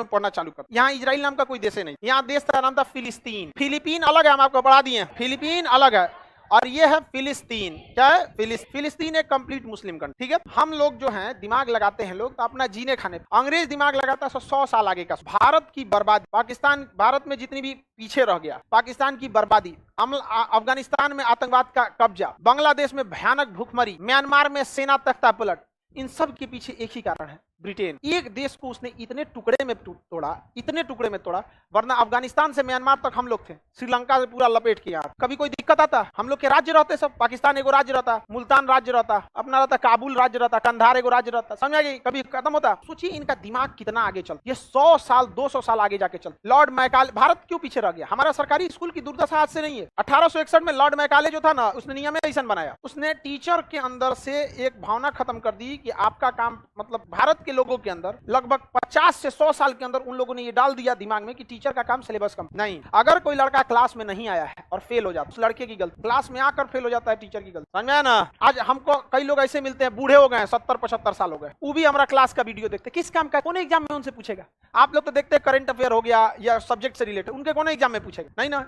पढ़ना चालू कर। यहाँ इजराइल नाम का कोई देश नहीं, यहाँ देश का नाम था फिलिस्तीन। फिलीपीन अलग है, हम आपको बढ़ा दिए, फिलीपीन अलग है और ये है फिलिस्तीन। क्या है? फिलिस्तीन एक कंप्लीट मुस्लिम कंट्री। ठीक है, हम लोग जो हैं दिमाग लगाते हैं लोग तो अपना जीने खाने, अंग्रेज दिमाग लगाता है 100 साल आगे का। भारत की बर्बादी, पाकिस्तान भारत में जितनी भी पीछे रह गया, पाकिस्तान की बर्बादी, अफगानिस्तान में आतंकवाद का कब्जा, बांग्लादेश में भयानक भूखमरी, म्यांमार में सेना तख्ता पलट, इन सब के पीछे एक ही कारण है, ब्रिटेन। एक देश को उसने इतने टुकड़े में तोड़ा, इतने टुकड़े में तोड़ा, वरना अफगानिस्तान से म्यांमार तक हम लोग थे, श्रीलंका से पूरा लपेट किया। कभी कोई दिक्कत आता, हम लोग के राज्य रहते सब, पाकिस्तान एगो राज्य रहता, मुल्तान राज्य रहता, अपना रहता काबुल राज्य रहता, कंधार एगो राज्य रहता, समझा गई? कभी खत्म होता। सोचिए इनका दिमाग कितना आगे चल, ये 100 साल 200 साल आगे जाके चल। लॉर्ड मैकाले, भारत क्यों पीछे रह गया? हमारा सरकारी स्कूल की दुर्दशा आज से नहीं है। 1861 में लॉर्ड मैकाले जो था ना, उसने नियमानुसार बनाया, उसने टीचर के अंदर से एक भावना खत्म कर दी कि आपका काम, मतलब भारत के लोगों के अंदर लगभग 50 से 100 साल के अंदर उन लोगों ने ये डाल दिया दिमाग में कि टीचर का काम सिलेबस कम नहीं। अगर कोई लड़का क्लास में नहीं आया है और फेल हो जाता, उस लड़के की गलती, क्लास में आकर फेल हो जाता है टीचर की गलती, समझा ना? आज हमको कई लोग ऐसे मिलते हैं, बूढ़े हो गए, 70-75 साल हो गए, वो भी हमारा क्लास का वीडियो देखते, किस काम का, कौन एग्जाम में उनसे पूछेगा? आप लोग तो देखते हैं करंट अफेयर हो गया या सब्जेक्ट से रिलेटेड, उनके कौन एग्जाम में पूछेगा? नहीं ना।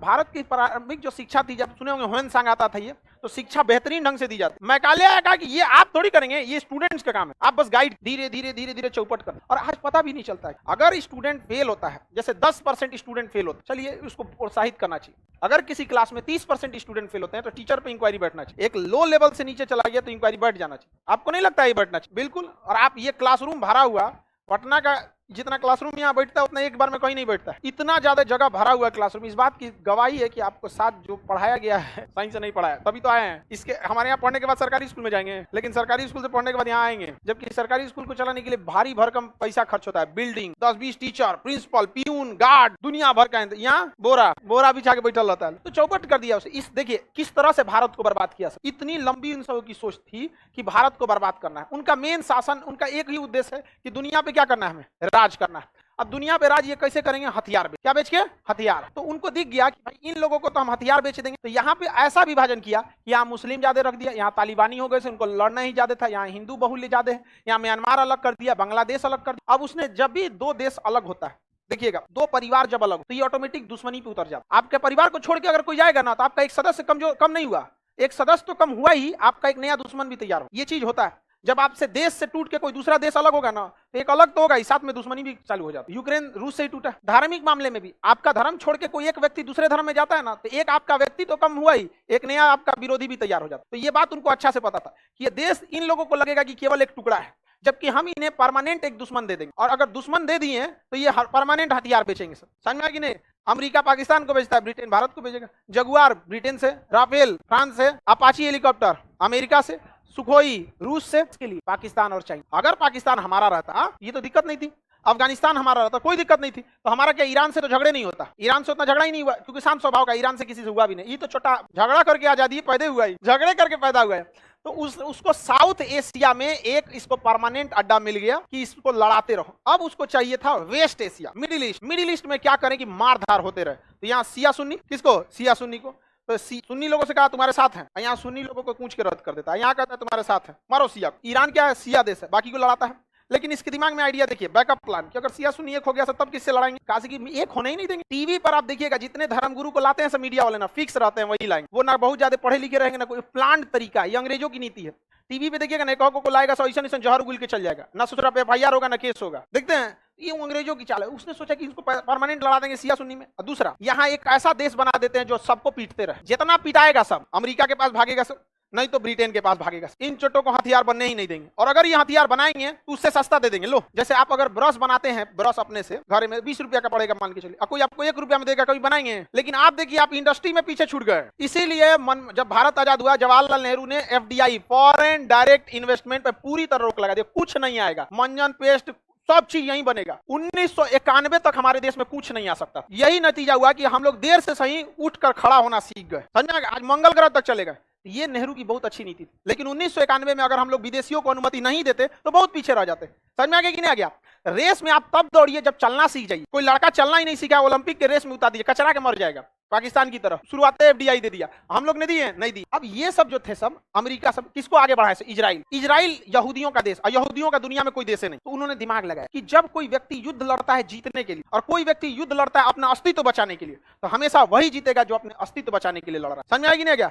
भारत की प्रारंभिक जो शिक्षा थी, जब सुने होंगे ह्वेन सांग आता था, ये तो शिक्षा बेहतरीन ढंग से दी जाती। मैकाले आया कहा कि ये आप थोड़ी करेंगे, ये स्टूडेंट्स का काम है, आप बस गाइड धीरे धीरे धीरे धीरे चौपट कर। और आज पता भी नहीं चलता है, अगर स्टूडेंट फेल होता है, जैसे 10% स्टूडेंट फेल होता है, चलिए उसको प्रोत्साहित करना चाहिए। अगर किसी क्लास में 30% स्टूडेंट फेल होते हैं तो टीचर पे इंक्वायरी बैठना चाहिए। एक लो लेवल से नीचे चला गया तो इंक्वायरी बैठ जाना चाहिए। आपको नहीं लगता ये बैठना चाहिए? बिल्कुल। और आप ये क्लासरूम भरा हुआ, पटना का जितना क्लासरूम यहाँ बैठता है उतना एक बार में कहीं नहीं बैठता है, इतना ज्यादा जगह भरा हुआ है क्लासरूम। इस बात की गवाही है कि आपको साथ जो पढ़ाया गया है सही से नहीं पढ़ाया, तभी तो आए हैं। इसके हमारे यहाँ पढ़ने के बाद सरकारी स्कूल में जाएंगे, लेकिन सरकारी स्कूल से पढ़ने के बाद यहाँ आएंगे, जबकि सरकारी स्कूल को चलाने के लिए भारी भरकम पैसा खर्च होता है, building, 10-20 teacher, principal, peon, guard, दुनिया भर का। यहाँ बोरा बिछा के बैठल रहता है, तो चौपट कर दिया उसे। इस देखिए किस तरह से भारत को बर्बाद किया। इतनी लंबी उन सबकी सोच थी कि भारत को बर्बाद करना है। उनका मेन शासन, उनका एक ही उद्देश्य है कि दुनिया पे क्या करना है, हमें राज करना है। अब दुनिया पे राज ये कैसे करेंगे? हथियार बेच, क्या बेच के? हथियार। तो उनको दिख गया कि भाई इन लोगों को तो हम हथियार बेच देंगे, तो यहाँ पे ऐसा विभाजन किया, यहाँ मुस्लिम ज्यादा रख दिया, यहाँ तालिबानी हो गए, उनको लड़ना ही ज्यादा था, यहाँ हिंदू बहुल्य ज्यादा है, यहाँ म्यांमार अलग कर दिया, बांग्लादेश अलग कर दिया। अब उसने जब भी दो देश अलग होता है, देखिएगा, दो परिवार जब अलग तो ये ऑटोमेटिक दुश्मनी पे उतर जाता। आपके परिवार को छोड़ के अगर कोई जाएगा ना, तो आपका एक सदस्य कम नहीं हुआ, एक सदस्य तो कम हुआ ही, आपका एक नया दुश्मन भी तैयार हो। ये चीज होता है जब आपसे देश से टूट के कोई दूसरा देश अलग होगा ना, तो एक अलग तो होगा ही, साथ में दुश्मनी भी चालू हो जाती है। यूक्रेन रूस से ही टूटा। धार्मिक मामले में भी आपका धर्म छोड़ के कोई एक व्यक्ति दूसरे धर्म में जाता है ना, तो एक आपका व्यक्ति तो कम हुआ ही, एक नया आपका विरोधी भी तैयार हो जाता। तो ये बात उनको अच्छा से पता था कि ये देश इन लोगों को लगेगा कि केवल एक टुकड़ा है, जबकि हम इन्हें परमानेंट एक दुश्मन दे देंगे। और अगर दुश्मन दे दिए तो ये परमानेंट हथियार बेचेंगे। समझ में आ कि नहीं? अमेरिका पाकिस्तान को बेचता है, ब्रिटेन भारत को बेचेगा। जगुआर ब्रिटेन से, राफेल फ्रांस से, अपाची हेलीकॉप्टर अमेरिका से, सुखोई रूस से, इसके लिए पाकिस्तान और चाइना। अगर पाकिस्तान हमारा रहता ये तो दिक्कत नहीं थी, अफगानिस्तान हमारा रहता कोई दिक्कत नहीं थी। तो हमारा क्या ईरान से तो झगड़े नहीं होता, ईरान से उतना झगड़ा ही नहीं हुआ, क्योंकि शांत स्वभाव का, ईरान से किसी से हुआ भी नहीं। ये तो छोटा झगड़ा करके आजादी पैदा हुआ है, झगड़े करके पैदा हुआ है। तो उसको साउथ एशिया में एक इसको परमानेंट अड्डा मिल गया कि इसको लड़ाते रहो। अब उसको चाहिए था West Asia, Middle East. Middle East में क्या करें कि मारधार होते रहे। तो यहाँ सिया सुन्नी, किसको? सिया सुन्नी को। तो सुन्नी लोगों से कहा तुम्हारे साथ हैं, यहाँ सुन्नी लोगों को कूच के रद्द कर देता है, यहाँ कहता है तुम्हारे साथ है, मारो सिया। ईरान क्या है? सिया देश है, बाकी को लड़ाता है। लेकिन इसके दिमाग में आइडिया देखिए, बैकअप प्लान, कि अगर सिया सुन्नी एक हो गया तब किससे लड़ाएंगे? काशी की एक होने ही नहीं देंगे। टीवी पर आप देखिएगा जितने धर्मगुरु को लाते हैं सब मीडिया वाले ना फिक्स रहते हैं, वही लाएंगे। वो ना बहुत ज्यादा पढ़े लिखे रहेंगे, ना कोई प्लान तरीका, ये अंग्रेजों की नीति है। टीवी पे देखिएगा ना, को लाएगा सो ऐसा जहर उगल के चल जाएगा, ना सूचना पे FIR होगा ना केस होगा। देखते हैं ये अंग्रेजों की चाल है। उसने सोचा कि इसको परमानेंट लड़ा देंगे सिया सुन्नी में। और दूसरा, यहाँ एक ऐसा देश बना देते हैं जो सबको पीटते रहे, जितना पिटाएगा सब अमेरिका के पास भागेगा सब, नहीं तो ब्रिटेन के पास भागेगा। इन चोटों को हथियार बनने ही नहीं देंगे, और अगर ये हथियार बनाएंगे तो उससे सस्ता दे देंगे। लो, जैसे आप अगर ब्रश बनाते हैं, ब्रश अपने से घर में 20 रुपया का पड़ेगा मान के चलिए, कोई आपको 1 रुपया में देगा, कभी बनाएंगे। लेकिन आप देखिए आप इंडस्ट्री में पीछे छूट गए। इसीलिए जब भारत आजाद हुआ, जवाहरलाल नेहरू ने FDI, फॉरेन डायरेक्ट इन्वेस्टमेंट पे पूरी तरह रोक लगा दिया। कुछ नहीं आएगा, मंजन पेस्ट सब चीज यहीं बनेगा। 1991 तक हमारे देश में कुछ नहीं आ सकता। यही नतीजा हुआ कि हम लोग देर से सही उठकर खड़ा होना सीख गए। समझ में? आज मंगल ग्रह तक चले गए। ये नेहरू की बहुत अच्छी नीति थी। लेकिन 1991 में अगर हम लोग विदेशियों को अनुमति नहीं देते तो बहुत पीछे रह जाते। समझ में आ गया कि नहीं आ गया? रेस में आप तब दौड़िए जब चलना सीख जाइए। कोई लड़का चलना ही नहीं सीखा, ओलंपिक के रेस में उतार दिए, कचरा के मर जाएगा। पाकिस्तान की तरफ शुरुआत एफडीआई दे दिया, हम लोग ने दिए नहीं दी। अब ये सब जो थे सब अमेरिका सब किसको आगे बढ़ाए? इजराइल। इजराइल यहूदियों का देश, और यहूदियों का दुनिया में कोई देश नहीं। तो उन्होंने दिमाग लगाया कि जब कोई व्यक्ति युद्ध लड़ता है जीतने के लिए, और कोई व्यक्ति युद्ध लड़ता है अपना अस्तित्व बचाने के लिए, तो हमेशा वही जीतेगा जो अपने अस्तित्व बचाने के लिए लड़ रहा है। समझ आएगी नहीं क्या?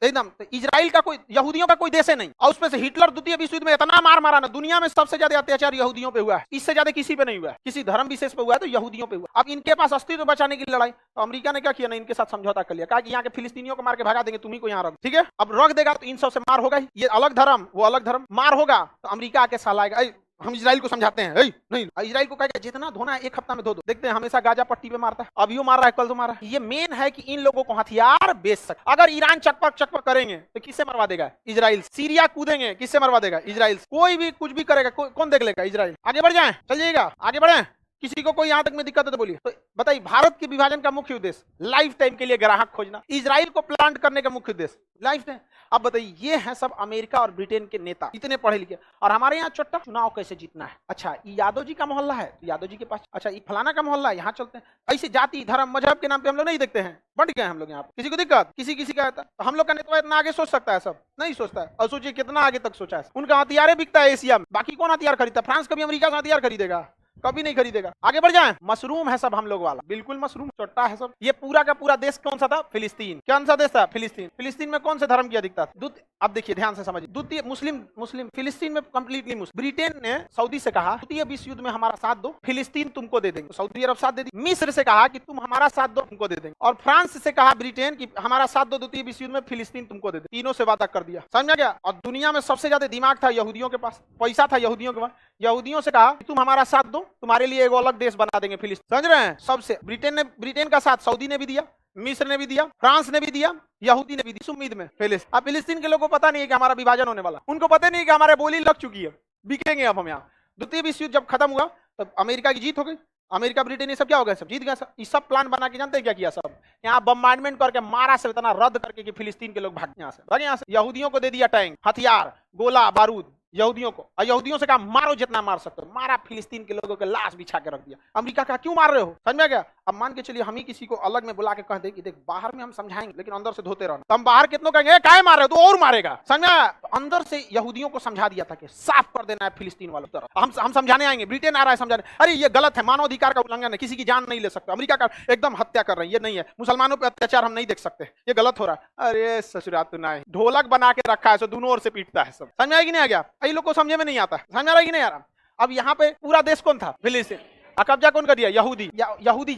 एकदम इजराइल का कोई, यहूदियों का कोई देश नहीं। और उसमें से हिटलर द्वितीय विश्व युद्ध में इतना मार मारा ना, दुनिया में सबसे ज्यादा अत्याचार यहूदियों पे हुआ है, इससे ज्यादा किसी पे नहीं हुआ है। किसी धर्म विशेष पे हुआ है तो यहूदियों पे हुआ। अब इनके पास अस्तित्व बचाने की लड़ाई, तो अमेरिका ने क्या किया ना, इनके साथ समझौता कर लिया, कहा कि यहाँ के फिलिस्तीनियों को मार के भगा देंगे, तुम्ही को यहाँ रख, ठीक है। अब रख देगा तो इन सब से मार होगा ही, ये अलग धर्म वो अलग धर्म, मार होगा तो अमेरिका आके सालाएगा, हम इजराइल को समझाते हैं, नहीं इजराइल को कहेगा जितना धोना है एक हफ्ता में धो दो। देखते हैं हमेशा गाजा पट्टी पे मारता है, अभी वो मार रहा है, कल तो मारा है। ये मेन है कि इन लोगों को हथियार बेच सकते। अगर ईरान चकपक करेंगे तो किससे मरवा देगा? इजराइल। सीरिया कूदेंगे, किससे मरवा देगा? इजराइल। कोई भी कुछ भी करेगा, कौन देख लेगा? इजराइल। आगे बढ़ जाए, चलिएगा आगे बढ़े। किसी को कोई यहां तक में दिक्कत है तो बोलिए। तो बताइए, भारत के विभाजन का मुख्य उद्देश्य लाइफ टाइम के लिए ग्राहक खोजना, इजराइल को प्लांट करने का मुख्य उद्देश्य लाइफ टाइम। अब बताइए, ये है सब अमेरिका और ब्रिटेन के नेता, इतने पढ़े लिखे, और हमारे यहाँ चुनाव कैसे जीतना है। अच्छा, यादव जी का मोहल्ला है, यादव जी के पास, अच्छा ये फलाना का मोहल्ला है, यहाँ चलते हैं। ऐसे जाति धर्म मजहब के नाम पे हम लोग नहीं देखते हैं, बढ़ गए हम लोग यहाँ पे। किसी को दिक्कत, किसी का आता, तो हम लोग का नेता इतना आगे सोच सकता है? सब नहीं सोचता है। और सोचिए कितना आगे तक सोचा है। उनका हथियार बिकता है एशिया में, बाकी कौन हथियार खरीदता? फ्रांस कभी अमेरिका का हथियार खरीदेगा? कभी नहीं खरीदेगा। आगे बढ़ जाएं। मशरूम है सब हम लोग वाला, बिल्कुल मशरूम चोट्टा है सब। ये पूरा का पूरा देश कौन सा था? फिलिस्तीन। कौन सा देश था? फिलिस्तीन। फिलिस्तीन में कौन से धर्म की अधिकता थी? अब देखिए ध्यान से समझिए, द्वितीय मुस्लिम फिलिस्तीन में कंप्लीटली मुस्लिम। ब्रिटेन ने सऊदी से कहा द्वितीय विश्व युद्ध में हमारा साथ दो, फिलिस्तीन तुमको दे देंगे। सऊदी अरब साथ दे दी। मिस्र से कहा कि तुम हमारा साथ दो, तुमको दे देंगे। और फ्रांस से कहा ब्रिटेन की हमारा साथ दो द्वितीय विश्व युद्ध में, फिलिस्तीन तुमको दे देंगे। तीनों से वादा कर दिया, समझ गया। और दुनिया में सबसे ज्यादा दिमाग था यहूदियों के पास, पैसा था यहूदियों के पास। यहूदियों से कहा तुम हमारा साथ दो, तुम्हारे लिए एक अलग देश बना देंगे फिलिस्तीन। समझ रहे हैं? सबसे ब्रिटेन का साथ सऊदी ने भी दिया, मिस्र ने भी दिया, फ्रांस ने भी दिया, यहूदी ने भी दी, इस उम्मीद में फिलिस्तीन। अब फिलिस्तीन के लोगों को पता नहीं है कि हमारा विभाजन होने वाला, उनको पता नहीं है कि हमारे बोली लग चुकी है, बिकेंगे अब हम यहाँ। द्वितीय विश्व युद्ध जब खत्म हुआ तब अमेरिका की जीत हो गई। अमेरिका ब्रिटेन ये सब क्या हो गया? सब जीत गया। सब ये सब प्लान बना के जानते हैं क्या किया? सब यहाँ बम्बार्डमेंट करके मारा, से इतना रद्द करके कि फिलिस्तीन के लोग भाग यहाँ से। यहूदियों को दे दिया टैंक, हथियार, गोला बारूद यहूदियों को, और यहूदियों से कहा मारो जितना मार सकते हो। मारा, फिलिस्तीन के लोगों के लाश बिछा के रख दिया। अमेरिका का क्यों मार रहे हो? समझ में गया? अब मान के चलिए हम ही किसी को अलग में बुला के कह दे कि देख बाहर में हम समझाएंगे लेकिन अंदर से धोते रहना, तो हम बाहर कितनों कहेंगे काय मार रहे हो, तो और मारेगा। समझा? अंदर से यहूदियों को समझा दिया था कि साफ कर देना है फिलिस्तीन वालों की तरफ। हम समझाने आएंगे, ब्रिटेन आ रहा है समझाने, अरे ये गलत है, मानवाधिकार का उल्लंघन है, किसी की जान नहीं ले सकता। अमेरिका का एकदम हत्या कर रहे हैं, ये नहीं है, मुसलमानों पर अत्याचार हम नहीं देख सकते, ये गलत हो रहा है। अरे ससुराल तो ना, ढोलक बना के रखा है, दोनों ओर से पीटता है सब। समझ आएगी नहीं? आ गया? ये लोग को समझे में नहीं आता, समझ आ रहा है कि नहीं आ रहा? अब यहाँ पे पूरा देश कौन था? फिलिस्तीन। कब्जा कौन कर दिया? यहूदी।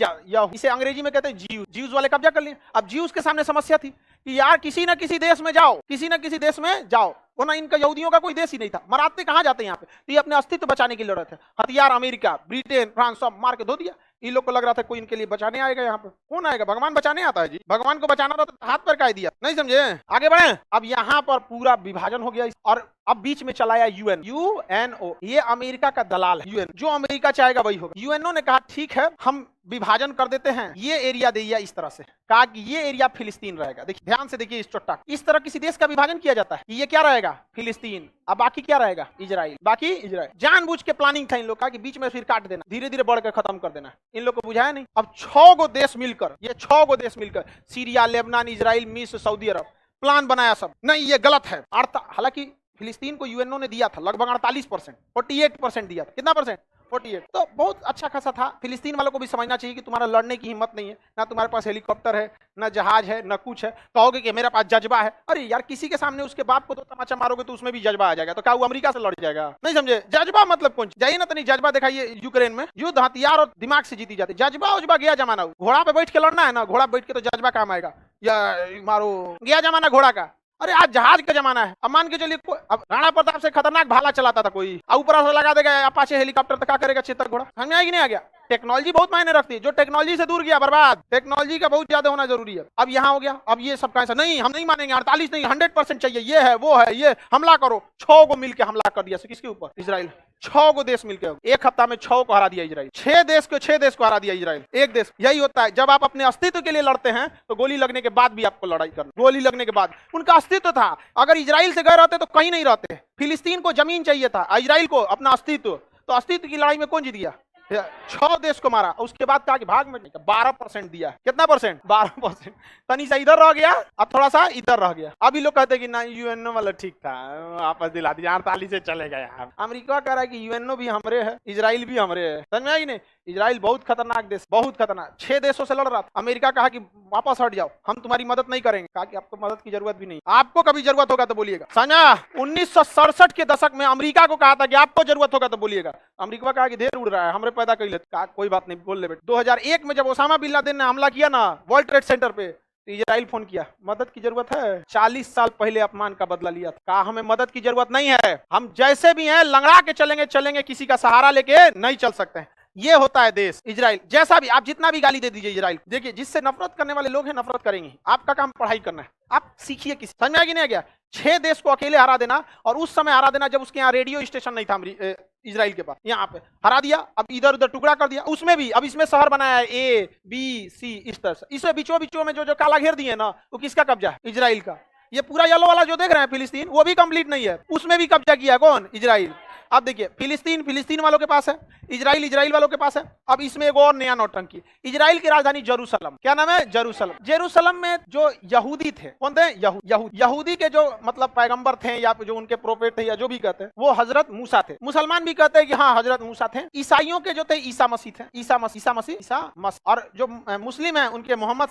इसे अंग्रेजी में कहते हैं जीव्स वाले कब्जा कर लिए। अब जीव्स के सामने समस्या थी कि यार किसी न किसी देश में जाओ, किसी न किसी देश में जाओ, वरना इनका यहूदियों का कोई देश ही नहीं था। मराते कहाँ जाते हैं यहाँ पे? तो ये अपने अस्तित्व बचाने की लड़ रहे थे। हथियार अमेरिका, ब्रिटेन, फ्रांस सब मार के धो दिया। इन लोग को लग रहा था कोई इनके लिए बचाने आएगा। यहाँ पे कौन आएगा? भगवान बचाने आता है जी। भगवान को बचाना था तो हाथ पर काट दिया, नहीं समझे? आगे बढ़े। अब यहाँ पर पूरा विभाजन हो गया और अब बीच में चलाया यूएनओ। ये अमेरिका का दलाल है। यूएन जो अमेरिका चाहेगा वही होगा। यूएनओ ने कहा ठीक है हम विभाजन कर देते हैं, ये एरिया दे दिया इस तरह से, कहा कि ये एरिया फिलिस्तीन रहेगा। देखिए ध्यान से देखिए इस चोट्टा, इस तरह किसी देश का विभाजन किया जाता है कि ये क्या रहेगा? फिलिस्तीन। अब बाकी क्या रहेगा? इजराइल। बाकी इजराइल। जानबूझ के प्लानिंग था इन लोग का कि बीच में फिर काट देना, धीरे धीरे बढ़कर खत्म कर देना। इन लोग को बुझाया नहीं। अब 6 गो देश मिलकर, ये 6 गो देश मिलकर, सीरिया, लेबनान, इजराइल, मिस्र, सऊदी अरब, प्लान बनाया सब। नहीं ये गलत है। हालांकि फिलिस्तीन को यूएनओ ने दिया था लगभग 48%, 48% दिया था। कितना परसेंट? 48। तो बहुत अच्छा खासा था। फिलिस्तीन वालों को भी समझना चाहिए कि तुम्हारा लड़ने की हिम्मत नहीं है, ना तुम्हारे पास हेलीकॉप्टर है, ना जहाज है, ना कुछ है। कहोगे कि मेरे पास जज्बा है। अरे यार किसी के सामने उसके बाप को तो तमाचा मारोगे तो उसमें भी जज्बा आ जाएगा। तो क्या वो अमेरिका से लड़ जाएगा? नहीं समझे? जज्बा मतलब कौन? जाइए ना, तो नहीं जज्बा दिखाइए। यूक्रेन में युद्ध हथियार और दिमाग से जीती जाती। जज्बा उजबा गया जमाना। घोड़ा पे बैठ के लड़ना है ना, घोड़ा बैठ के तो जज्बा काम आएगा। या मारो, गया जमाना घोड़ा का। अरे आज जहाज का जमाना है। अब मान के चलिए अब राणा प्रताप से खतरनाक भाला चलाता था कोई, ऊपर से लगा देगा अपाचे हेलीकॉप्टर, तो क्या करेगा चेतक घोड़ा? समझ में आएगी नहीं? आ गया? टेक्नोलॉजी बहुत मायने रखती है। जो टेक्नोलॉजी से दूर गया बर्बाद। टेक्नोलॉजी का बहुत ज्यादा होना जरूरी है। अब यहाँ हो गया। अब ये सब कैसा? नहीं हम नहीं मानेंगे, 48 नहीं 100% चाहिए। ये है वो है, ये हमला करो। 6 को मिलकर हमला कर दिया। किसके ऊपर? इजराइल। 6 को देश मिलकर एक हफ्ता में 6 को हरा दिया इजराइल। 6 देश को हरा दिया इजराइल। एक देश। यही होता है जब आप अपने अस्तित्व के लिए लड़ते हैं तो गोली लगने के बाद भी आपको लड़ाई करना। गोली लगने के बाद उनका अस्तित्व था। अगर इजराइल से गए रहते तो कहीं नहीं रहते। फिलिस्तीन को जमीन चाहिए था, इजराइल को अपना अस्तित्व। तो अस्तित्व की लड़ाई में कौन जीत गया? 6 देश को मारा, उसके बाद कहा कि भाग में 12% दिया। कितना परसेंट? 12%। तनी सा इधर रह गया, अब थोड़ा सा इधर रह गया। अभी लोग कहते हैं कि ना यूएनओ वाला ठीक था, आपस दिला दिया, 48 से चले गए। अमेरिका कह रहा है कि यूएनओ भी हमरे है, इजराइल भी हमरे है। समझ में आई नहीं? इजराइल बहुत खतरनाक देश, बहुत खतरनाक। 6 देशों से लड़ रहा था। अमेरिका कहा कि वापस हट जाओ, हम तुम्हारी मदद नहीं करेंगे। कहा कि आपको मदद की जरूरत भी नहीं, आपको कभी जरूरत होगा तो बोलिएगा। समझा? 1967 के दशक में अमेरिका को कहा था कि आपको जरूरत होगा तो बोलिएगा। अमेरिका कहा कि ढेर उड़ रहा है, हमरे पैदा कर लेते। कोई बात नहीं, बोल ले बेटे। 2001 में जब ओसामा बिन लादेन ने हमला किया ना वर्ल्ड ट्रेड सेंटर पे, तो इजराइल फोन किया, मदद की जरूरत है। 40 साल पहले अपमान का बदला लिया था, कहा हमें मदद की जरूरत नहीं है, हम जैसे भी हैं लंगड़ा के चलेंगे, किसी का सहारा लेके नहीं चल सकते हैं। ये होता है देश इजराइल। जैसा भी आप जितना भी गाली दे दीजिए इजराइल, देखिए जिससे नफरत करने वाले लोग हैं नफरत करेंगे। आपका काम पढ़ाई करना है, आप सीखिए। किसी समझ में आ नहीं आ गया? 6 देश को अकेले हरा देना, और उस समय हरा देना जब उसके यहाँ रेडियो स्टेशन नहीं था इजराइल के पास, यहाँ पे हरा दिया। अब इधर उधर टुकड़ा कर दिया, उसमें भी अब इसमें शहर बनाया है A, B, C इस तरह से। इसमें बीचों में जो काला घेर दिए ना, वो किसका कब्जा है? इजराइल का। ये पूरा येलो वाला जो देख रहे हैं फिलिस्तीन, वो भी कंप्लीट नहीं है, उसमें भी कब्जा किया कौन? इजराइल। अब देखिए फिलिस्तीन वालों के पास है, इजराइल वालों के पास है। अब इसमें एक और नया नौटंकी, इजराइल की राजधानी जेरूसलम। क्या नाम है? जेरूसलम। जेरूसलम में जो यहूदी थे, कौन थे? यहूदी के जो मतलब पैगंबर थे, या जो उनके प्रोफेट थे, या जो भी कहते हैं, वो हजरत मूसा थे। मुसलमान भी कहते हैं कि हाँ हजरत मूसा थे। ईसाइयों के जो थे ईसा मसीह थे, ईसा मसीह। और जो मुस्लिम है उनके मोहम्मद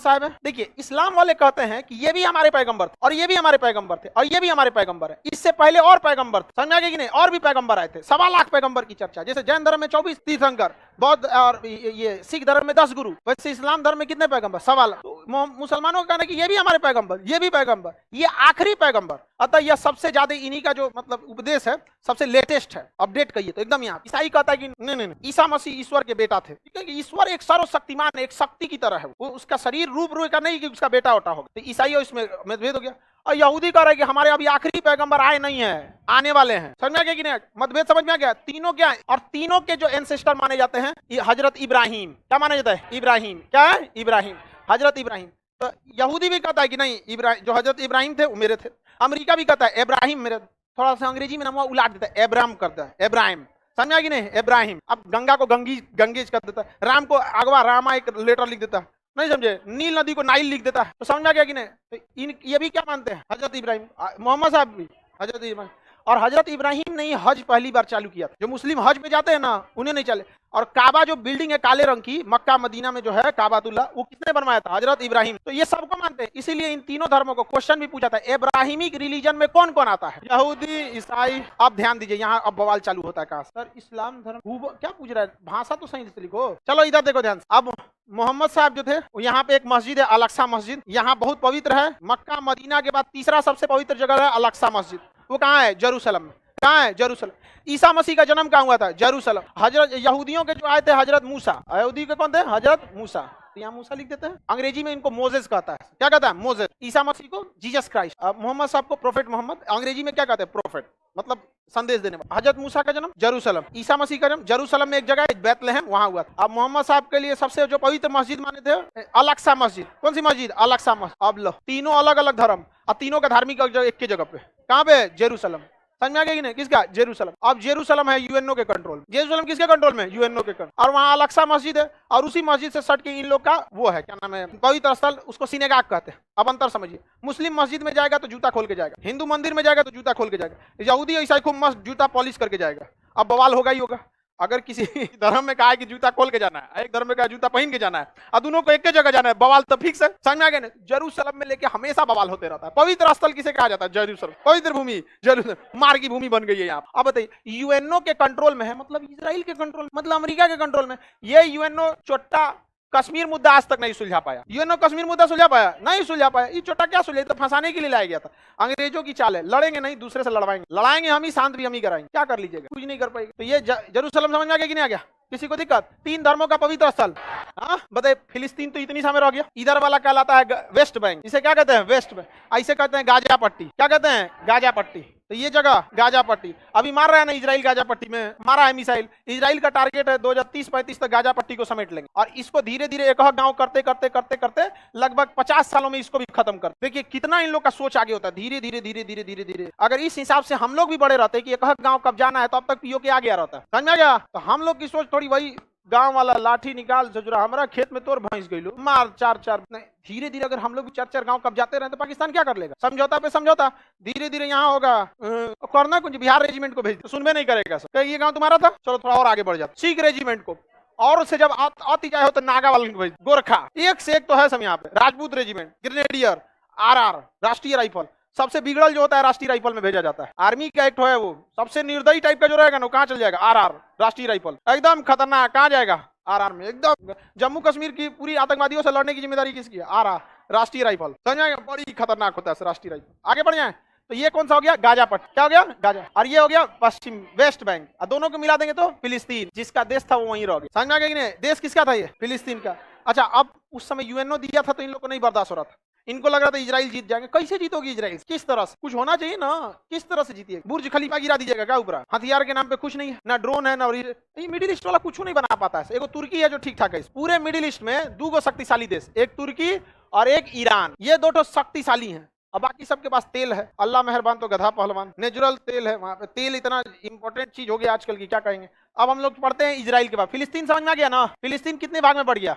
साहब है। देखिए इस्लाम वाले कहते हैं कि ये भी हमारे पैगंबर थे, और ये भी हमारे पैगंबर थे, और ये भी हमारे पैगंबर है। इससे पहले और पैगंबर थे, समझ आगे कि नहीं? और भी पैगंबर आए थे। 1.25 लाख पैगंबर की चर्चा। जैसे जैन धर्म में 24 तीर्थंकर, बौद्ध और ये सिख धर्म में 10 गुरु, वैसे इस्लाम धर्म में कितने पैगंबर? 1.25 लाख। तो मुसलमानों का कहना है कि ये भी हमारे पैगंबर, ये भी पैगंबर, ये आखिरी पैगंबर। अतः यह सबसे ज्यादा इन्हीं का जो मतलब उपदेश है सबसे लेटेस्ट है, अपडेट कहिए तो एकदम यहाँ। ईसाई कहता है कि नहीं, ईसा मसीह ईश्वर के बेटा थे। ईश्वर एक सर्वशक्तिमान, एक शक्ति की तरह है, वो उसका शरीर रूप का नहीं कि उसका बेटा होता होगा। तो ईसाई इसमें मतभेद हो गया। और यहूदी कह रहा है कि हमारे अभी आखिरी पैगंबर आए नहीं है, आने वाले हैं। समझ में आ गया कि नहीं? मतभेद समझ में आ गया? तीनों क्या है? और तीनों के जो एंसेस्टर माने जाते हैं ये हजरत इब्राहिम। क्या माना जाता है? इब्राहिम। क्या है? इब्राहिम, हजरत इब्राहिम। तो यहूदी भी कहता है कि नहीं, इब्राहिम जो हजरत इब्राहिम थे वो मेरे थे। अमेरिका भी कहता है इब्राहिम मेरे। थोड़ा सा अंग्रेजी में नाम उलाट देता है, एब्राम करता है, इब्राहिम। समझा कि नहीं? इब्राहिम। अब गंगा को गंगेज कर देता है, राम को अगवा रामा एक लेटर लिख देता है, नहीं समझे? नील नदी को नाइल लिख देता है। तो समझ में आ गया कि नहीं? तो ये भी क्या मानते हैं? हजरत इब्राहिम। मोहम्मद साहब भी हजरत इब्राहिम। और हजरत इब्राहिम ने हज पहली बार चालू किया था। जो मुस्लिम हज पे जाते हैं ना, उन्हें नहीं चले। और काबा जो बिल्डिंग है काले रंग की मक्का मदीना में जो है काबातुल्ला, वो किसने बनवाया था? हजरत इब्राहिम। तो ये सबको मानते हैं। इसीलिए इन तीनों धर्मों को क्वेश्चन भी पूछा था, इब्राहिमिक रिलीजन में कौन कौन आता है? यहूदी, ईसाई। अब ध्यान दीजिए, यहाँ अब बवाल चालू होता है। कहा सर इस्लाम धर्म क्या पूछ रहा है? भाषा तो सही से लिखो। चलो इधर देखो ध्यान से। अब मोहम्मद साहब जो थे, यहाँ पे एक मस्जिद है अल-अक्सा मस्जिद, यहाँ बहुत पवित्र है। मक्का मदीना के बाद तीसरा सबसे पवित्र जगह है अल-अक्सा मस्जिद। वो कहाँ है? जेरूसलम में। कहाँ है? जेरूसलम। ईसा मसीह का जन्म कहाँ हुआ था? जेरूसलम। हजरत यहूदियों के जो आए थे हजरत मूसा, यहूदी के कौन थे? हजरत मूसा। तो यहाँ मूसा लिख देते हैं। अंग्रेजी में इनको मोजेस कहता है। क्या कहता है? मोजेस। ईसा मसीह को जीसस क्राइस्ट। मोहम्मद साहब को प्रोफेट मोहम्मद। अंग्रेजी में क्या कहते हैं? प्रोफेट, मतलब संदेश देने वाला। हजरत मूसा का जन्म जेरूसलम, ईसा मसीह का जन्म जेरूसलम में एक जगह है बैतलहम, वहां हुआ था। अब मोहम्मद साहब के लिए सबसे जो पवित्र मस्जिद माने थे अल-अक्सा मस्जिद। कौन सी मस्जिद? अल-अक्सा मस्जिद। अब लो, तीनों अलग अलग धर्म और तीनों का धार्मिक एक की जगह पे। कहाँ पे? जेरूसलम। समझ में आ गया कि नहीं? किसका? जेरूसलम। अब जेरूसलम है यूएनओ के कंट्रोल। जेरूसलम किसके कंट्रोल में? यूएनओ के कंट्रोल। और वहाँ अल-अक्सा मस्जिद है, और उसी मस्जिद से सट के इन लोग का वो है, क्या नाम है, पवित्र स्थल, उसको सिनेगाग कहते हैं। अब अंतर समझिए, मुस्लिम मस्जिद में जाएगा तो जूता खोल के जाएगा, हिंदू मंदिर में जाएगा तो जूता खोल के जाएगा, यहूदी ईसाई खूब मस्त जूता पॉलिश करके जाएगा। अब बवाल होगा ही होगा। अगर किसी धर्म में कहा है कि जूता खोल के जाना है, एक धर्म में कहा जूता पहन के जाना है, और दोनों को एक जगह जाना है, बवाल तो फिक्स है। समझ में आ गया ना? जेरूसलम में लेके हमेशा बवाल होते रहता है। पवित्र स्थल किसे कहा जाता है? जेरूसलम। पवित्र भूमि जेरूसलम, मार की भूमि बन गई है यहाँ। अब बताइए, यूएनओ के कंट्रोल में है, मतलब इजराइल के कंट्रोल, मतलब अमेरिका के कंट्रोल में। ये यूएनओ चोट्टा कश्मीर मुद्दा आज तक नहीं सुलझा पाया। यूएनओ कश्मीर मुद्दा सुलझा पाया? नहीं सुलझा पाया। ये छोटा क्या सुलझा? तो फंसाने के लिए लाया गया था। अंग्रेजों की चाल है, लड़ेंगे नहीं, दूसरे से लड़ाएंगे हम ही, शांत भी हम ही कराएंगे। क्या कर लीजिएगा? कुछ नहीं कर पाएंगे। तो ये जेरूसलम समझ में आ गया कि नहीं आ गया? किसी को दिक्कत? 3 धर्मों का पवित्र स्थल। हाँ बताइए, फिलिस्तीन तो इतनी समय रह गया। इधर वाला कहलाता है वेस्ट बैंक। इसे क्या कहते हैं? West Bank. ऐसे कहते हैं गाजा पट्टी। क्या कहते हैं? गाजा पट्टी। तो ये जगह गाजा पट्टी अभी मार रहा है ना इजराइल, गाजा पट्टी में मारा है मिसाइल। इजराइल का टारगेट है 2030-35 तक गाजा पट्टी को समेट लेंगे और इसको धीरे धीरे एक गांव करते करते करते करते लगभग 50 सालों में इसको भी खत्म कर। देखिए कितना इन लोग का सोच आगे होता है, धीरे धीरे धीरे धीरे धीरे धीरे। अगर इस हिसाब से हम लोग भी बड़े रहते कि एक गांव कब जाना है तो अब तक पीओके आ गया रहता है, समझ में आ गया। तो हम लोग की सोच थोड़ी वही गांव वाला लाठी निकाल सजुरा हमारा खेत में तोड़ भैंस गई लो मार 4-4। धीरे धीरे अगर हम लोग 4-4 गांव कब जाते रहे तो पाकिस्तान क्या कर लेगा, समझौता पे समझौता। धीरे धीरे यहाँ होगा करना कुछ बिहार रेजिमेंट को भेज, सुनबे नहीं करेगा सर, ये गांव तुम्हारा था, चलो थोड़ा और आगे बढ़ जाता सिख रेजिमेंट को, और उससे जब आती जाए हो तो नागा वाले को भेज, गोरखा एक से एक तो है सब यहाँ पे, राजपूत रेजिमेंट, ग्रेनेडियर, आरआर, राष्ट्रीय राइफल। सबसे बिगड़ल जो होता है राष्ट्रीय राइफल में भेजा जाता है। आर्मी का एक्ट है वो सबसे निर्दयी टाइप का जो रहेगा ना, कहाँ चल जाएगा, आरआर, राष्ट्रीय राइफल, एकदम खतरनाक। कहाँ जाएगा, आरआर में, एकदम जम्मू कश्मीर की पूरी आतंकवादियों से लड़ने की जिम्मेदारी किसकी है, आरआर, राष्ट्रीय राइफल, समझ जाएगा, बड़ी खतरनाक होता है राष्ट्रीय राइफल। आगे बढ़ जाए तो ये कौन सा हो गया, गाजा पट्टी, क्या हो गया, गाजा, और ये हो गया पश्चिम वेस्ट बैंक, और दोनों को मिला देंगे तो फिलिस्तीन, जिसका देश था वो वहीं रह गया। समझ में आ गया कि नहीं, देश किसका था ये, फिलिस्तीन का। अच्छा अब उस समय यूएनओ दिया था तो इन लोग को नहीं बर्दाश्त हो रहा था, इनको लग रहा था इजराइल जीत जाएंगे। कैसे जीतोगी इजराइल, किस तरह से, कुछ होना चाहिए ना, किस तरह से जीतिए, बुर्ज खलीफा गिरा दीजिएगा क्या ऊपर, हथियार के नाम पे कुछ नहीं है, ना ड्रोन है ना। ये मिडिल ईस्ट वाला कुछ नहीं बना पाता है। एगो तुर्की है जो ठीक ठाक है, पूरे मिडिल ईस्ट में 2 शक्तिशाली देश, एक तुर्की और एक ईरान, ये 2 शक्तिशाली हैं। अब बाकी सबके पास तेल है, अल्लाह मेहरबान तो गधा पहलवान, नेचुरल तेल है वहां पे। तेल इतना इंपॉर्टेंट चीज हो गया आजकल की, क्या कहेंगे। अब हम लोग पढ़ते हैं इजराइल के बाद फिलिस्तीन, समझ में आ गया ना, फिलिस्तीन कितने भाग में बढ़ गया,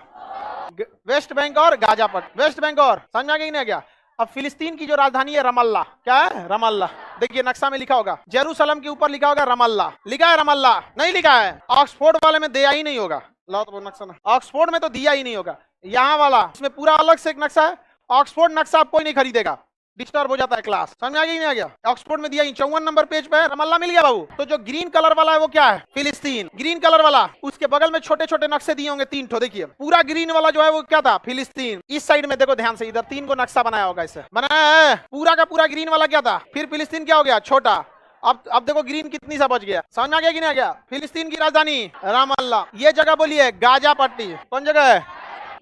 वेस्ट बैंक और गाजा पट्टी, वेस्ट बैंक और, समझ में आ गया नहीं गया। अब फिलिस्तीन की जो राजधानी है रमल्ला, क्या है, रमल्ला, देखिए नक्शा में लिखा होगा, जेरूसलम के ऊपर लिखा होगा रमल्ला, लिखा है रमल्ला, नहीं लिखा है। ऑक्सफोर्ड वाले में दिया ही नहीं होगा, लो तो नक्शा ना, ऑक्सफोर्ड में तो दिया ही नहीं होगा, यहाँ वाला इसमें पूरा अलग से एक नक्शा है। ऑक्सफोर्ड नक्शा आप कोई नहीं खरीदेगा, डिस्टर्ब हो जाता है क्लास, समझ में आ गया नहीं आ गया। ऑक्सफोर्ड में दिया 54 नंबर पेज पे रमल्ला मिल गया बाबू। तो जो ग्रीन कलर वाला है वो क्या है, फिलिस्तीन, ग्रीन कलर वाला। उसके बगल में छोटे छोटे नक्शे दिए होंगे 3 ठो, देखिए पूरा ग्रीन वाला जो है वो क्या था, फिलिस्तीन। इस साइड में देखो ध्यान से, इधर 3 को नक्शा बनाया होगा, इससे बनाया है, पूरा का पूरा ग्रीन वाला क्या था, फिर फिलिस्तीन क्या हो गया, छोटा। अब देखो ग्रीन कितनी सा बच गया, समझ में आ गया कि नहीं आ गया। फिलिस्तीन की राजधानी रमल्ला, ये जगह बोलिए गाजा पट्टी, कौन जगह है,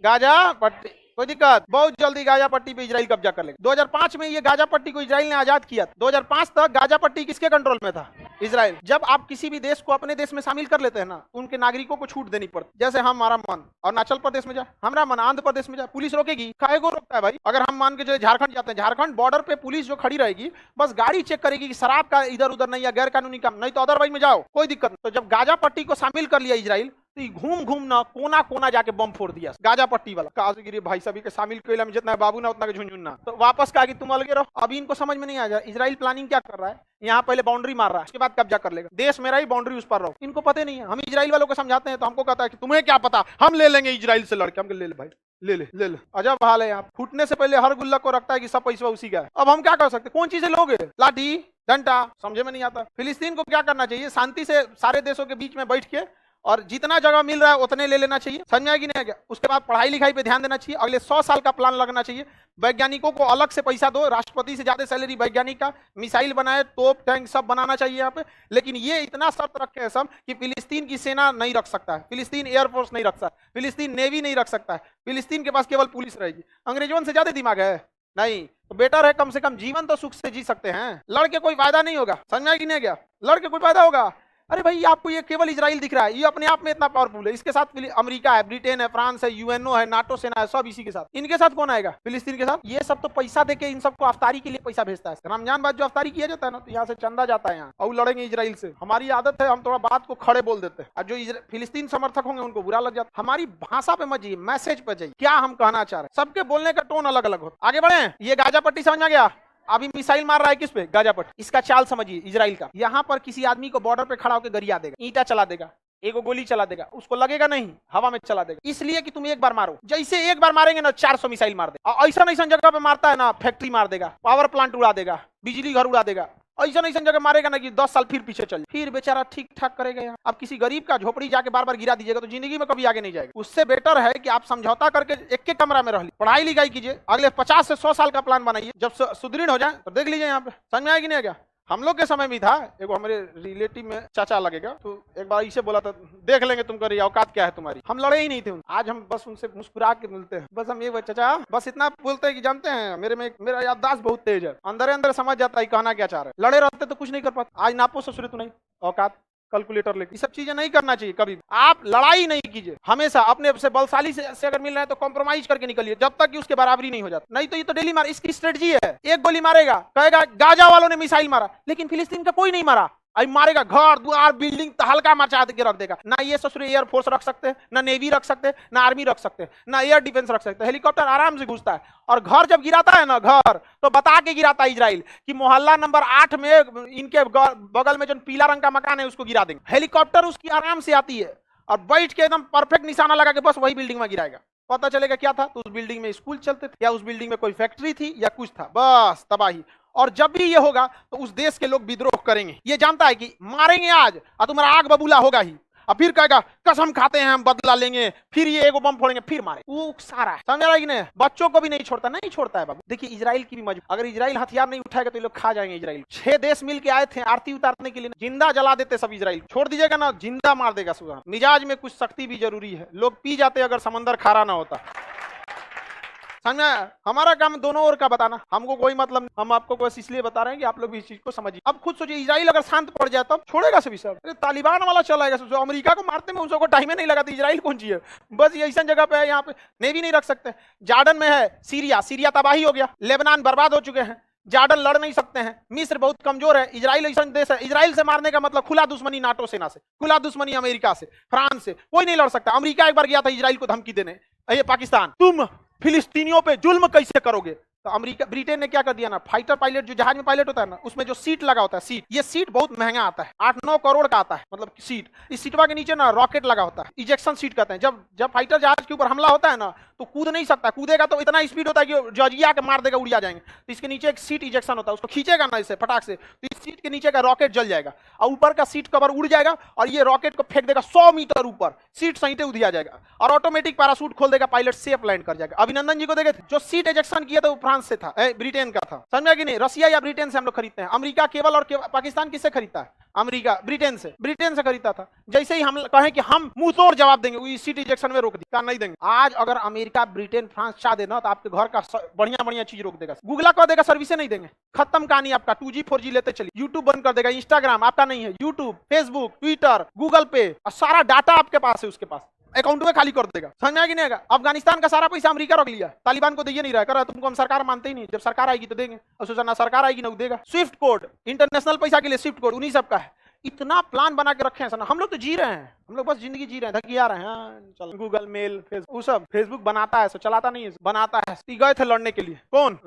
गाजा पट्टी। कोई दिक्कत, बहुत जल्दी गाजा पट्टी पे इजराइल कब्जा कर लेगा। 2005 में ये गाजा पट्टी को इजराइल ने आजाद किया। 2005 तक गाजा पट्टी किसके कंट्रोल में था, इजराइल। जब आप किसी भी देश को अपने देश में शामिल कर लेते हैं ना, उनके नागरिकों को छूट देनी पड़ती। जैसे हम, हमारा मन अरुणाचल प्रदेश में जाए, हमारा मन आंध्र प्रदेश में जाए, पुलिस रोकेगी, काहे को रोकता है भाई। अगर हम मान के चले झारखंड जाते हैं, झारखंड बॉर्डर पे पुलिस जो खड़ी रहेगी, बस गाड़ी चेक करेगी कि शराब का इधर उधर नहीं, या गैर कानूनी काम नहीं, तो अदरवाइज में जाओ, कोई दिक्कत नहीं। तो जब गाजा पट्टी को शामिल कर लिया इजराइल, घूम घूम ना कोना कोना जाके बम फोड़ दिया गाजा पट्टी वाला। काजगिरी भाई सभी के शामिल कोयला में जितना बाबू ना उतना के झुंझुनना, तो वापस कहा कि तुम अलगे रहो। अभी इनको समझ में नहीं आ जाए इजराइल प्लानिंग क्या कर रहा है, यहाँ पहले बाउंड्री मार रहा है, उसके बाद कब्जा कर लेगा। देश मेरा ही, बाउंड्री उस पर रहो, इनको पता नहीं है। हम इजराइल वालों को समझाते हैं तो हमको कहता है कि तुम्हें क्या पता, हम ले लेंगे इजराइल से लड़के। हम ले ले भाई, ले ले ले ले, अजब हाल है। यहाँ फूटने से पहले हर गुल्लक को रखता है कि सब पैसा उसी का है। अब हम क्या कर सकते, कौन चीजें लोगे, लाठी डंडा, समझे में नहीं आता। फिलिस्तीन को क्या करना चाहिए, शांति से सारे देशों के बीच में बैठ के और जितना जगह मिल रहा है उतने ले लेना चाहिए, समझ आएगी नहीं क्या। उसके बाद पढ़ाई लिखाई पे ध्यान देना चाहिए, अगले 100 साल का प्लान लगना चाहिए। वैज्ञानिकों को अलग से पैसा दो, राष्ट्रपति से ज्यादा सैलरी वैज्ञानिक का, मिसाइल बनाए, तोप टैंक सब बनाना चाहिए यहाँ पे। लेकिन ये इतना शर्त रखे हैं सब कि फिलिस्तीन की सेना नहीं रख सकता है, फिलिस्तीन एयरफोर्स नहीं रख सकता, फिलिस्तीन नेवी नहीं रख सकता है, फिलिस्तीन के पास केवल पुलिस रहेगी। अंग्रेजों से ज्यादा दिमाग है नहीं, तो बेटर है कम से कम जीवन तो सुख से जी सकते हैं। लड़के कोई फायदा नहीं होगा, समझ आएगी नहीं गया, लड़के कोई फायदा होगा। अरे भाई आपको ये केवल इजराइल दिख रहा है, ये अपने आप में इतना पावरफुल है। इसके साथ अमेरिका है, ब्रिटेन है, फ्रांस है, यूएनओ है, नाटो सेना है, सब इसी के साथ। इनके साथ कौन आएगा, फिलिस्तीन के साथ। ये सब तो पैसा देके इन सबको अफ्तारी के लिए पैसा भेजता है। रमजान बाद जो अफ्तारी किया जाता है ना, तो यहाँ से चंदा जाता है यहाँ, और लड़ेंगे इजराइल से। हमारी आदत है, हम थोड़ा बात को खड़े बोल देते हैं, और जो फिलिस्तीन समर्थक होंगे उनको बुरा लग जाता है। हमारी भाषा पे मत जाइए, मैसेज पे जाइए, क्या हम कहना चाह रहे हैं। सबके बोलने का टोन अलग अलग होता है। आगे बढ़े, ये गाजा पट्टी समझ में गया। अभी मिसाइल मार रहा है किस पे, गाजा पट्टी। इसका चाल समझिए इजराइल का, यहाँ पर किसी आदमी को बॉर्डर पे खड़ा होकर गरिया देगा, ईंटा चला देगा, एगो गोली चला देगा, उसको लगेगा नहीं, हवा में चला देगा, इसलिए कि तुम एक बार मारो। जैसे एक बार मारेंगे ना 400 मिसाइल मार देगा। ऐसा ऐसा जगह पे मारता है ना, फैक्ट्री मार देगा, पावर प्लांट उड़ा देगा, बिजली घर उड़ा देगा। ऐसा ऐसा जगह मारेगा ना कि 10 साल फिर पीछे चल, फिर बेचारा ठीक ठाक करेगा यहाँ। अब किसी गरीब का झोपड़ी जाके बार बार गिरा दीजिएगा तो जिंदगी में कभी आगे नहीं जाएगा। उससे बेटर है कि आप समझौता करके एक एक कमरा में रह ली, पढ़ाई लिखाई कीजिए, अगले 50 से 100 साल का प्लान बनाइए। जब सुदृढ़ हो जाए तो देख लीजिए यहाँ पे, समझ में आएगी नहीं क्या। हम लोग के समय में था, एक हमारे रिलेटिव में चाचा लगेगा, तो एक बार इसे बोला था देख लेंगे तुमको औकात क्या है तुम्हारी। हम लड़े ही नहीं थे। आज हम बस उनसे मुस्कुरा के मिलते हैं, बस हम ये चाचा बस इतना बोलते हैं कि जानते हैं मेरा याददाश्त बहुत तेज है, अंदर अंदर समझ जाता है कहना क्या चाह रहे हैं। लड़े रहते तो कुछ नहीं कर पाते। आज नापो ससुरे तो नहीं औकात, कैलकुलेटर लेके, ये सब चीजें नहीं करना चाहिए कभी। आप लड़ाई नहीं कीजिए, हमेशा अपने से बलशाली से अगर मिल रहे हैं तो कॉम्प्रोमाइज करके निकलिए, जब तक कि उसके बराबरी नहीं हो जाता। नहीं तो ये तो डेली मार, इसकी स्ट्रेटजी है, एक गोली मारेगा कहेगा गाजा वालों ने मिसाइल मारा, लेकिन फिलिस्तीन का कोई नहीं मारा। अब मारेगा घर द्वार बिल्डिंग हल्का मचा के रख देगा। ना ये ससुर एयरफोर्स रख सकते हैं, ना नेवी रख सकते हैं, ना आर्मी रख सकते हैं, ना एयर डिफेंस रख सकते हैं। हेलीकॉप्टर आराम से घुसता है। और घर जब गिराता है ना, घर तो बता के गिराता है इजराइल कि मोहल्ला नंबर 8 में इनके बगल में जो पीला रंग का मकान है उसको गिरा देंगे। हेलीकॉप्टर उसकी आराम से आती है और बैठ के एकदम परफेक्ट निशाना लगा के बस वही बिल्डिंग में गिराएगा। पता चलेगा क्या था, तो उस बिल्डिंग में स्कूल चलते थे या उस बिल्डिंग में कोई फैक्ट्री थी या कुछ था, बस तबाही। और जब भी ये होगा तो उस देश के लोग विद्रोह करेंगे। ये जानता है कि मारेंगे आज और तुम्हारा आग बबूला होगा ही, और फिर कहेगा कसम खाते हैं हम बदला लेंगे, फिर ये एगो बम फोड़ेंगे, फिर मारे। वो सारा है, समझ रहा है कि नहीं? बच्चों को भी नहीं छोड़ता, नहीं छोड़ता है बाबू। देखिए इजराइल की भी मजबूरी, अगर इजराइल हथियार नहीं उठाएगा तो ये लोग खा जाएंगे इजराइल। 6 देश मिल के आए थे आरती उतारने के लिए, जिंदा जला देते सब इजराइल। छोड़ दीजिएगा ना, जिंदा मार देगा सुबह। मिजाज में कुछ सख्ती भी जरूरी है, लोग पी जाते अगर समंदर खारा ना होता। समझ, हमारा काम दोनों ओर का बताना, हमको कोई मतलब नहीं। हम आपको बस इसलिए बता रहे हैं कि आप लोग भी इस चीज को समझिए। अब खुद सोचिए, इजराइल अगर शांत पड़ जाए तब छोड़ेगा सभी सब। तालिबान वाला चलाएगा, जो अमेरिका को मारते में उसको टाइम नहीं लगाती, इजराइल कौन चाहिए? बस ये ऐसा जगह पे है, यहाँ पे नेवी नहीं रख सकते। जॉर्डन में है सीरिया तबाही हो गया, लेबनान बर्बाद हो चुके हैं, जॉर्डन लड़ नहीं सकते हैं, मिस्र बहुत कमजोर है, इजराइल ऐसा देश है। इजराइल से मारने का मतलब खुला दुश्मनी नाटो सेना से, खुला दुश्मनी अमेरिका से, फ्रांस से, कोई नहीं लड़ सकता। अमेरिका एक बार गया था इजराइल को धमकी देने, ये पाकिस्तान तुम फिलिस्तीनियों पे जुल्म कैसे करोगे? तो अमेरिका ब्रिटेन ने क्या कर दिया ना, फाइटर पायलट जो जहाज में पायलट होता है ना, उसमें जो सीट लगा होता है, सीट, ये सीट बहुत महंगा आता है, 8-9 करोड़ का आता है, मतलब सीट। इस सीटवा के नीचे ना रॉकेट लगा होता है, इजेक्शन सीट कहते हैं। जब फाइटर जहाज के ऊपर हमला होता है ना, तो कूद नहीं सकता, कूदेगा तो इतना स्पीड होता है कि जॉर्जिया के मार देगा, उड़िया जाएंगे। तो इसके नीचे एक सीट इजेक्शन होता है, उसको खींचेगा ना इसे फटाक से, तो इस सीट के नीचे का रॉकेट जल जाएगा और ऊपर का सीट कवर उड़ जाएगा और ये रॉकेट को फेंक देगा 100 मीटर ऊपर, सीट सहीटे उधिया जाएगा और ऑटोमेटिक पैराशूट खोल देगा, पायलट सेफ लैंड कर जाएगा। अभिनंदन जी को देखे थे, जो सीट इजेक्शन किया था वो फ्रांस से था, ब्रिटेन का था, समझा कि नहीं? रसिया या ब्रिटेन से हम लोग खरीदते हैं। अमेरिका केवल और पाकिस्तान किससे खरीदता है? अमेरिका ब्रिटेन से खरीदता था। जैसे ही हम कहें कि हम मुंह तोड़ जवाब देंगे, वो सीट इजेक्शन में रोक दिया, नहीं देंगे। आज अगर अमेरिका ब्रिटेन फ्रांस चाह देना तो आपके घर का बढ़िया चीज रोक देगा, गूगल कर देगा, सर्विस नहीं देंगे, खत्म कहानी आपका। 2G 4G लेते चलिए, यूट्यूब बंद कर देगा, इंस्टाग्राम आपका नहीं है, यूट्यूब, फेसबुक, ट्विटर, गूगल पे, और सारा डाटा आपके पास है, उसके पास अकाउंट में खाली कर देगा। समझ में आ कि नहीं आएगा? अफगानिस्तान का सारा पैसा अमेरिका रख लिया, तालिबान को दिए नहीं रहा, कर तुमको हम सरकार मानते ही नहीं, जब सरकार आएगी तो देंगे, और सोचा ना सरकार आएगी ना देगा। स्विफ्ट कोड, इंटरनेशनल पैसा के लिए स्विफ्ट कोड उन्हीं सबका है। इतना प्लान बना के रखे हैं सर, हम लोग तो जी रहे हैं, हम लोग बस जिंदगी जी रहे हैं, धकिया रहे हैं। चल गूगल मेल फेसबुक, वो सब फेसबुक बनाता है, सो चलाता नहीं है, बनाता है। गए थे लड़ने के लिए, कौन?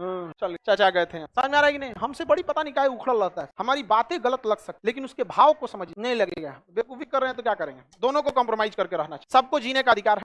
चल चाचा गए थे। समझ में आ रहा है कि नहीं? हमसे बड़ी पता नहीं क्या उखड़ रहता है, हमारी बातें गलत लग सकती, लेकिन उसके भाव को समझ नहीं लगेगा। बेवकूफी कर रहे हैं तो क्या करेंगे? दोनों को कॉम्प्रोमाइज करके रहना चाहिए, सबको जीने का अधिकार है।